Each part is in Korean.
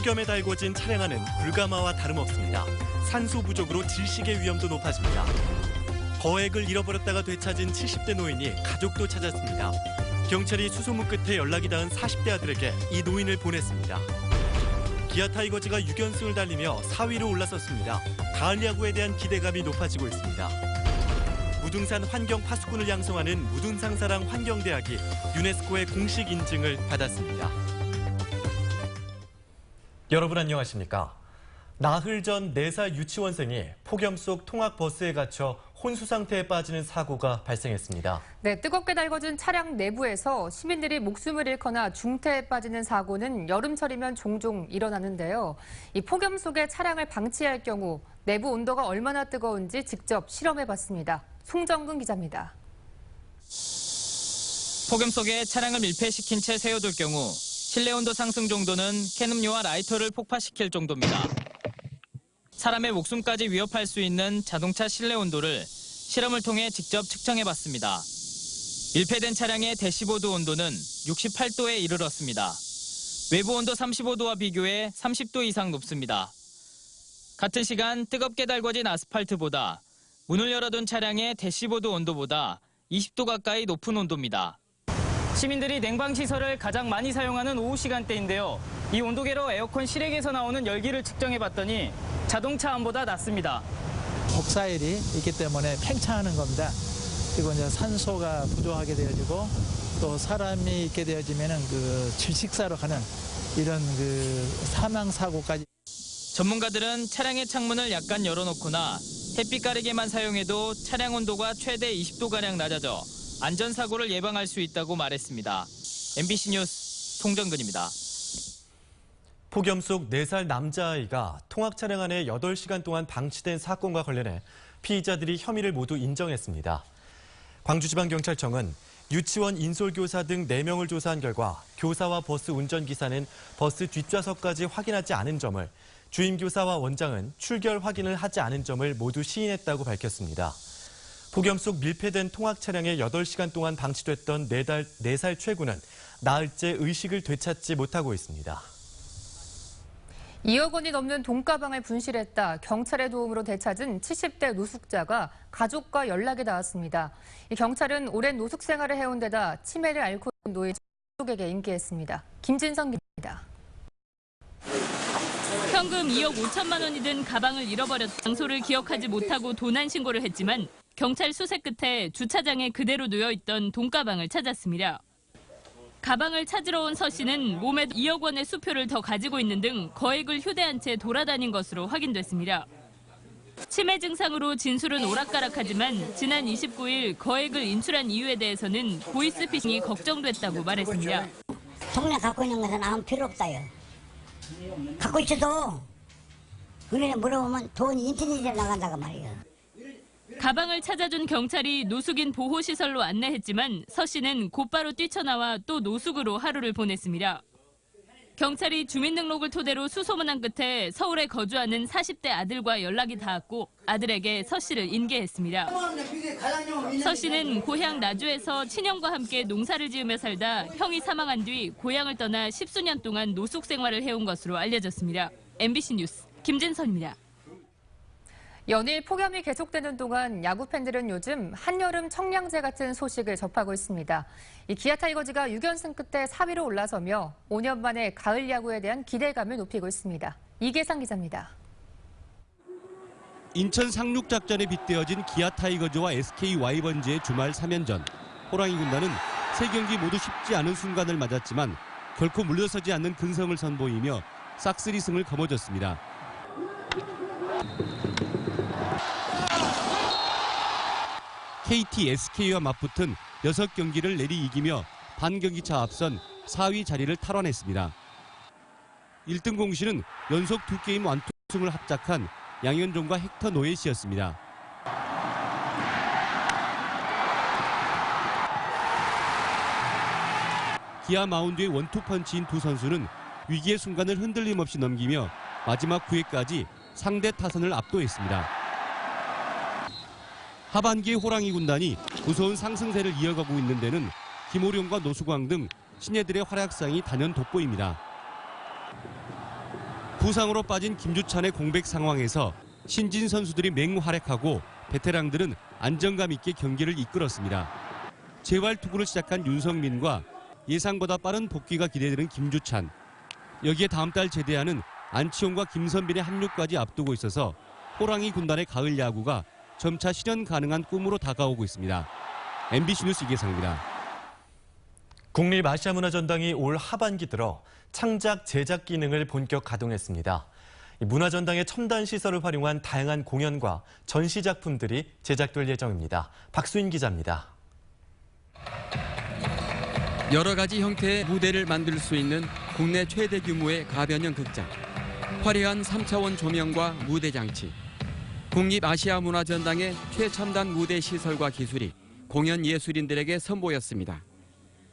폭염에 달궈진 차량 안은 불가마와 다름없습니다. 산소 부족으로 질식의 위험도 높아집니다. 거액을 잃어버렸다가 되찾은 70대 노인이 가족도 찾았습니다. 경찰이 수소문 끝에 연락이 닿은 40대 아들에게 이 노인을 보냈습니다. 기아 타이거즈가 6연승을 달리며 4위로 올라섰습니다. 가을 야구에 대한 기대감이 높아지고 있습니다. 무등산 환경 파수꾼을 양성하는 무등산사랑 환경대학이 유네스코의 공식 인증을 받았습니다. 여러분 안녕하십니까? 나흘 전 4살 유치원생이 폭염 속 통학버스에 갇혀 혼수 상태에 빠지는 사고가 발생했습니다. 네, 뜨겁게 달궈진 차량 내부에서 시민들이 목숨을 잃거나 중태에 빠지는 사고는 여름철이면 종종 일어나는데요. 이 폭염 속에 차량을 방치할 경우 내부 온도가 얼마나 뜨거운지 직접 실험해봤습니다. 송정근 기자입니다. 폭염 속에 차량을 밀폐시킨 채 세워둘 경우 실내 온도 상승 정도는 캔음료와 라이터를 폭파시킬 정도입니다. 사람의 목숨까지 위협할 수 있는 자동차 실내 온도를 실험을 통해 직접 측정해봤습니다. 밀폐된 차량의 대시보드 온도는 68도에 이르렀습니다. 외부 온도 35도와 비교해 30도 이상 높습니다. 같은 시간 뜨겁게 달궈진 아스팔트보다 문을 열어둔 차량의 대시보드 온도보다 20도 가까이 높은 온도입니다. 시민들이 냉방시설을 가장 많이 사용하는 오후 시간대인데요. 이 온도계로 에어컨 실외기에서 나오는 열기를 측정해봤더니 자동차 안보다 낮습니다. 복사열이 있기 때문에 팽창하는 겁니다. 그리고 이제 산소가 부족하게 되어지고 또 사람이 있게 되어지면은 질식사로 가는 이런 사망 사고까지. 전문가들은 차량의 창문을 약간 열어놓거나 햇빛 가리개만 사용해도 차량 온도가 최대 20도가량 낮아져 안전사고를 예방할 수 있다고 말했습니다. MBC 뉴스 송정근입니다. 폭염 속 4살 남자아이가 통학 차량 안에 8시간 동안 방치된 사건과 관련해 피의자들이 혐의를 모두 인정했습니다. 광주지방경찰청은 유치원 인솔교사 등 4명을 조사한 결과 교사와 버스 운전기사는 버스 뒷좌석까지 확인하지 않은 점을, 주임교사와 원장은 출결 확인을 하지 않은 점을 모두 시인했다고 밝혔습니다. 폭염 속 밀폐된 통학 차량에 8시간 동안 방치됐던 4살 최구는 나흘째 의식을 되찾지 못하고 있습니다. 2억 원이 넘는 돈가방을 분실했다 경찰의 도움으로 되찾은 70대 노숙자가 가족과 연락이 닿았습니다. 경찰은 오랜 노숙 생활을 해온 데다 치매를 앓고 있는 노인 가족에게 인계했습니다. 김진성 기자입니다. 현금 2억 5천만 원이 든 가방을 잃어버렸 장소를 기억하지 못하고 도난 신고를 했지만 경찰 수색 끝에 주차장에 그대로 놓여있던 돈가방을 찾았습니다. 가방을 찾으러 온 서 씨는 몸에 2억 원의 수표를 더 가지고 있는 등 거액을 휴대한 채 돌아다닌 것으로 확인됐습니다. 치매 증상으로 진술은 오락가락하지만 지난 29일 거액을 인출한 이유에 대해서는 보이스피싱이 걱정됐다고 말했습니다. 동네 갖고 있는 것은 아무 필요 없어요. 갖고 있어도 은행에 물어보면 돈이 인터넷에 나간다고 말이에요. 가방을 찾아준 경찰이 노숙인 보호시설로 안내했지만 서 씨는 곧바로 뛰쳐나와 또 노숙으로 하루를 보냈습니다. 경찰이 주민등록을 토대로 수소문한 끝에 서울에 거주하는 40대 아들과 연락이 닿았고 아들에게 서 씨를 인계했습니다. 서 씨는 고향 나주에서 친형과 함께 농사를 지으며 살다 형이 사망한 뒤 고향을 떠나 10수년 동안 노숙 생활을 해온 것으로 알려졌습니다. MBC 뉴스 김진선입니다. 연일 폭염이 계속되는 동안 야구 팬들은 요즘 한여름 청량제 같은 소식을 접하고 있습니다. 이 기아 타이거즈가 6연승 끝에 4위로 올라서며 5년 만에 가을 야구에 대한 기대감을 높이고 있습니다. 이계상 기자입니다. 인천 상륙작전에 빗대어진 기아 타이거즈와 SK 와이번즈의 주말 3연전. 호랑이 군단은 3경기 모두 쉽지 않은 순간을 맞았지만 결코 물러서지 않는 근성을 선보이며 싹쓸이 승을 거머쥐었습니다. KT, SK와 맞붙은 6경기를 내리 이기며 반경기차 앞선 4위 자리를 탈환했습니다. 1등 공신은 연속 2게임 완투승을 합작한 양현종과 헥터 노예시였습니다. 기아 마운드의 원투펀치인 두 선수는 위기의 순간을 흔들림 없이 넘기며 마지막 9회까지 상대 타선을 압도했습니다. 하반기의 호랑이 군단이 무서운 상승세를 이어가고 있는 데는 김호룡과 노수광 등 신예들의 활약상이 단연 돋보입니다. 부상으로 빠진 김주찬의 공백 상황에서 신진 선수들이 맹활약하고 베테랑들은 안정감 있게 경기를 이끌었습니다. 재활 투구를 시작한 윤성민과 예상보다 빠른 복귀가 기대되는 김주찬. 여기에 다음 달 제대하는 안치홍과 김선빈의 합류까지 앞두고 있어서 호랑이 군단의 가을 야구가 점차 실현 가능한 꿈으로 다가오고 있습니다. MBC 뉴스 이계상입니다. 국립아시아문화전당이 올 하반기 들어 창작 제작 기능을 본격 가동했습니다. 문화전당의 첨단 시설을 활용한 다양한 공연과 전시 작품들이 제작될 예정입니다. 박수인 기자입니다. 여러 가지 형태의 무대를 만들 수 있는 국내 최대 규모의 가변형 극장, 화려한 3차원 조명과 무대 장치, 국립아시아문화전당의 최첨단 무대 시설과 기술이 공연 예술인들에게 선보였습니다.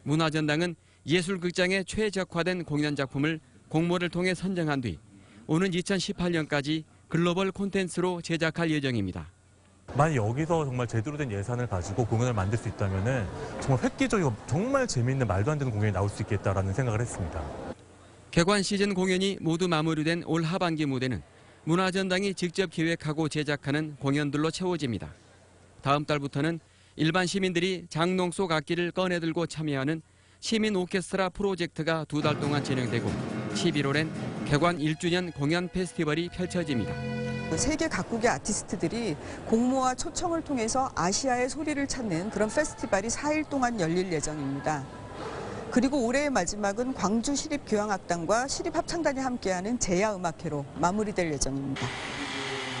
문화전당은 예술극장의 최적화된 공연 작품을 공모를 통해 선정한 뒤 오는 2018년까지 글로벌 콘텐츠로 제작할 예정입니다. 만약 여기서 정말 제대로 된 예산을 가지고 공연을 만들 수 있다면 정말 획기적이고 정말 재미있는 말도 안 되는 공연이 나올 수 있겠다라는 생각을 했습니다. 개관 시즌 공연이 모두 마무리된 올 하반기 무대는 문화전당이 직접 기획하고 제작하는 공연들로 채워집니다. 다음 달부터는 일반 시민들이 장롱 속 악기를 꺼내들고 참여하는 시민 오케스트라 프로젝트가 2달 동안 진행되고 11월엔 개관 1주년 공연 페스티벌이 펼쳐집니다. 세계 각국의 아티스트들이 공모와 초청을 통해서 아시아의 소리를 찾는 그런 페스티벌이 4일 동안 열릴 예정입니다. 그리고 올해의 마지막은 광주 시립교향악단과 시립합창단이 함께하는 제야음악회로 마무리될 예정입니다.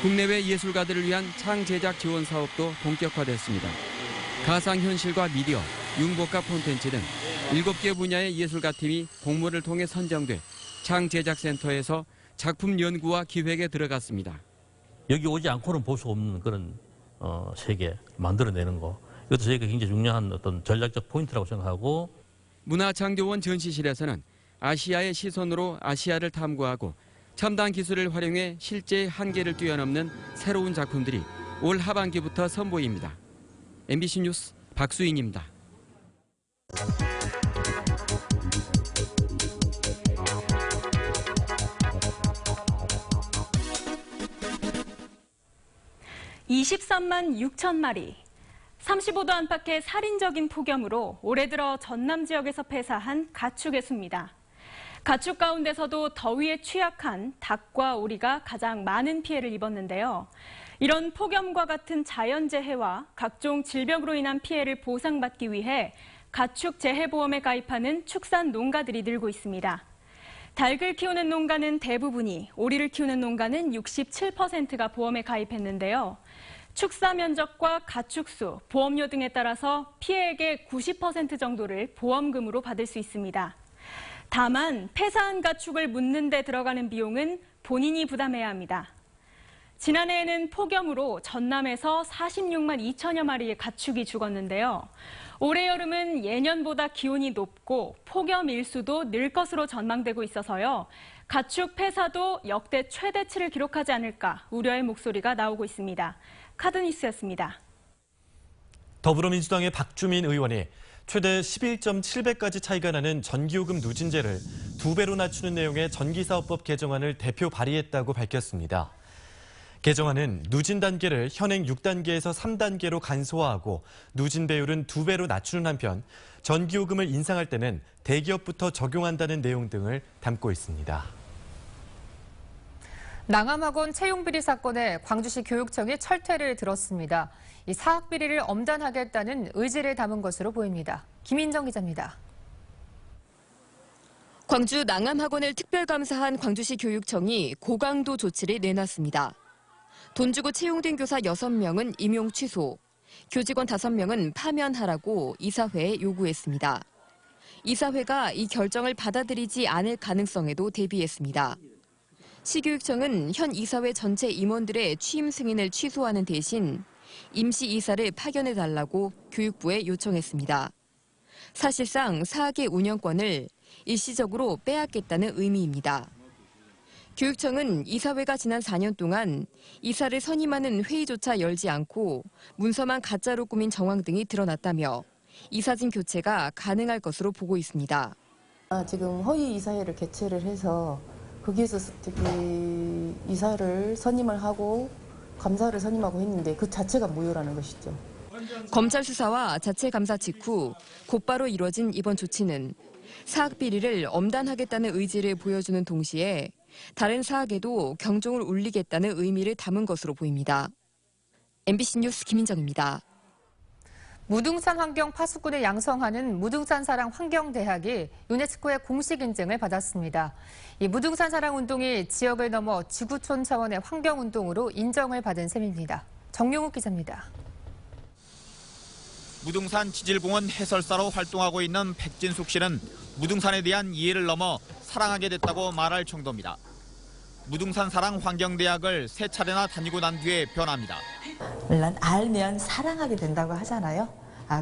국내외 예술가들을 위한 창제작 지원 사업도 본격화됐습니다. 가상현실과 미디어, 융복합 콘텐츠 등 7개 분야의 예술가팀이 공모를 통해 선정돼 창제작센터에서 작품 연구와 기획에 들어갔습니다. 여기 오지 않고는 볼 수 없는 그런 세계 만들어내는 거. 이것도 저희가 굉장히 중요한 어떤 전략적 포인트라고 생각하고. 문화창조원 전시실에서는 아시아의 시선으로 아시아를 탐구하고 첨단 기술을 활용해 실제의 한계를 뛰어넘는 새로운 작품들이 올 하반기부터 선보입니다. MBC 뉴스 박수인입니다. (23만 6천 마리) 35도 안팎의 살인적인 폭염으로 올해 들어 전남 지역에서 폐사한 가축의 수입니다. 가축 가운데서도 더위에 취약한 닭과 오리가 가장 많은 피해를 입었는데요. 이런 폭염과 같은 자연재해와 각종 질병으로 인한 피해를 보상받기 위해 가축재해보험에 가입하는 축산 농가들이 늘고 있습니다. 닭을 키우는 농가는 대부분이, 오리를 키우는 농가는 67%가 보험에 가입했는데요. 축사 면적과 가축수, 보험료 등에 따라서 피해액의 90% 정도를 보험금으로 받을 수 있습니다. 다만 폐사한 가축을 묻는 데 들어가는 비용은 본인이 부담해야 합니다. 지난해에는 폭염으로 전남에서 46만 2천여 마리의 가축이 죽었는데요. 올해 여름은 예년보다 기온이 높고 폭염 일수도 늘 것으로 전망되고 있어서요. 가축 폐사도 역대 최대치를 기록하지 않을까 우려의 목소리가 나오고 있습니다. 카드뉴스였습니다. 더불어민주당의 박주민 의원이 최대 11.7배까지 차이가 나는 전기요금 누진제를 2배로 낮추는 내용의 전기사업법 개정안을 대표 발의했다고 밝혔습니다. 개정안은 누진 단계를 현행 6단계에서 3단계로 간소화하고 누진 배율은 2배로 낮추는 한편 전기요금을 인상할 때는 대기업부터 적용한다는 내용 등을 담고 있습니다. 낭암학원 채용비리 사건에 광주시 교육청이 철퇴를 들었습니다. 이 사학비리를 엄단하겠다는 의지를 담은 것으로 보입니다. 김인정 기자입니다. 광주 낭암학원을 특별감사한 광주시 교육청이 고강도 조치를 내놨습니다. 돈 주고 채용된 교사 6명은 임용 취소, 교직원 5명은 파면하라고 이사회에 요구했습니다. 이사회가 이 결정을 받아들이지 않을 가능성에도 대비했습니다. 시교육청은 현 이사회 전체 임원들의 취임 승인을 취소하는 대신 임시 이사를 파견해달라고 교육부에 요청했습니다. 사실상 사학의 운영권을 일시적으로 빼앗겠다는 의미입니다. 교육청은 이사회가 지난 4년 동안 이사를 선임하는 회의조차 열지 않고 문서만 가짜로 꾸민 정황 등이 드러났다며 이사진 교체가 가능할 것으로 보고 있습니다. 지금 허위 이사회를 개최를 해서 거기에서 특히 이사를 선임을 하고 감사를 선임하고 했는데 그 자체가 무효라는 것이죠. 검찰 수사와 자체 감사 직후 곧바로 이뤄진 이번 조치는 사학 비리를 엄단하겠다는 의지를 보여주는 동시에 다른 사학에도 경종을 울리겠다는 의미를 담은 것으로 보입니다. MBC 뉴스 김민정입니다. 무등산 환경 파수꾼을 양성하는 무등산사랑 환경대학이 유네스코의 공식 인증을 받았습니다. 이 무등산사랑 운동이 지역을 넘어 지구촌 차원의 환경운동으로 인정을 받은 셈입니다. 정용욱 기자입니다. 무등산 지질공원 해설사로 활동하고 있는 백진숙 씨는 무등산에 대한 이해를 넘어 사랑하게 됐다고 말할 정도입니다. 무등산 사랑 환경대학을 3차례나 다니고 난 뒤에 변합니다. 물론 알면 사랑하게 된다고 하잖아요.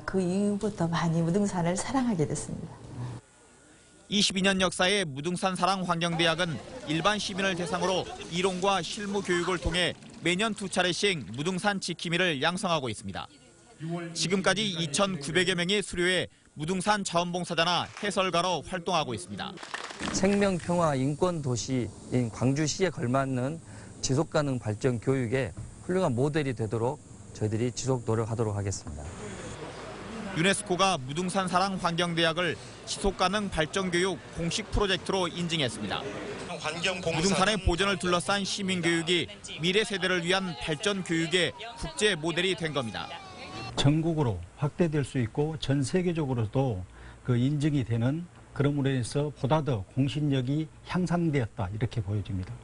그 이후부터 많이 무등산을 사랑하게 됐습니다. 22년 역사의 무등산 사랑 환경대학은 일반 시민을 대상으로 이론과 실무 교육을 통해 매년 2차례씩 무등산 지킴이를 양성하고 있습니다. 지금까지 2,900여 명이 수료해 무등산 자원봉사자나 해설가로 활동하고 있습니다. 생명평화 인권 도시인 광주시에 걸맞는 지속가능 발전 교육의 훌륭한 모델이 되도록 저희들이 지속 노력하도록 하겠습니다. 유네스코가 무등산 사랑 환경대학을 지속가능 발전교육 공식 프로젝트로 인증했습니다. 무등산의 보전을 둘러싼 시민교육이 미래 세대를 위한 발전 교육의 국제 모델이 된 겁니다. 전국으로 확대될 수 있고 전 세계적으로도 그 인증이 되는 그럼으로 인해서 보다 더 공신력이 향상되었다 이렇게 보여집니다.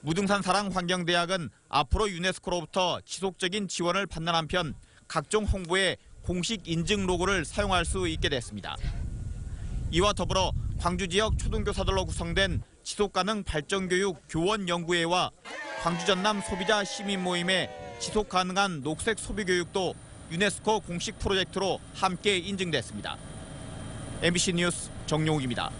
무등산 사랑 환경대학은 앞으로 유네스코로부터 지속적인 지원을 받는 한편 각종 홍보에 공식 인증 로고를 사용할 수 있게 됐습니다. 이와 더불어 광주 지역 초등교사들로 구성된 지속가능 발전교육 교원연구회와 광주 전남 소비자 시민 모임의 지속가능한 녹색 소비 교육도 유네스코 공식 프로젝트로 함께 인증됐습니다. MBC 뉴스 정용욱입니다.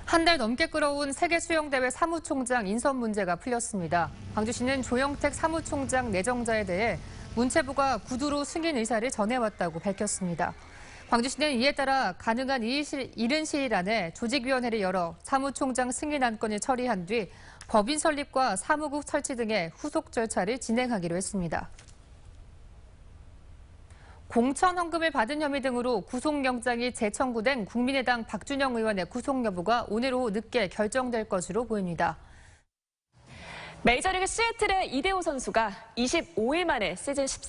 한 달 넘게 끌어온 세계수영대회 사무총장 인선 문제가 풀렸습니다. 광주시는 조영택 사무총장 내정자에 대해 문체부가 구두로 승인 의사를 전해왔다고 밝혔습니다. 광주시는 이에 따라 가능한 이른 시일 안에 조직위원회를 열어 사무총장 승인 안건을 처리한 뒤 법인 설립과 사무국 설치 등의 후속 절차를 진행하기로 했습니다. 공천 헌금을 받은 혐의 등으로 구속영장이 재청구된 국민의당 박준영 의원의 구속 여부가 오늘 오후 늦게 결정될 것으로 보입니다. 메이저리그 시애틀의 이대호 선수가 25일 만에 시즌 13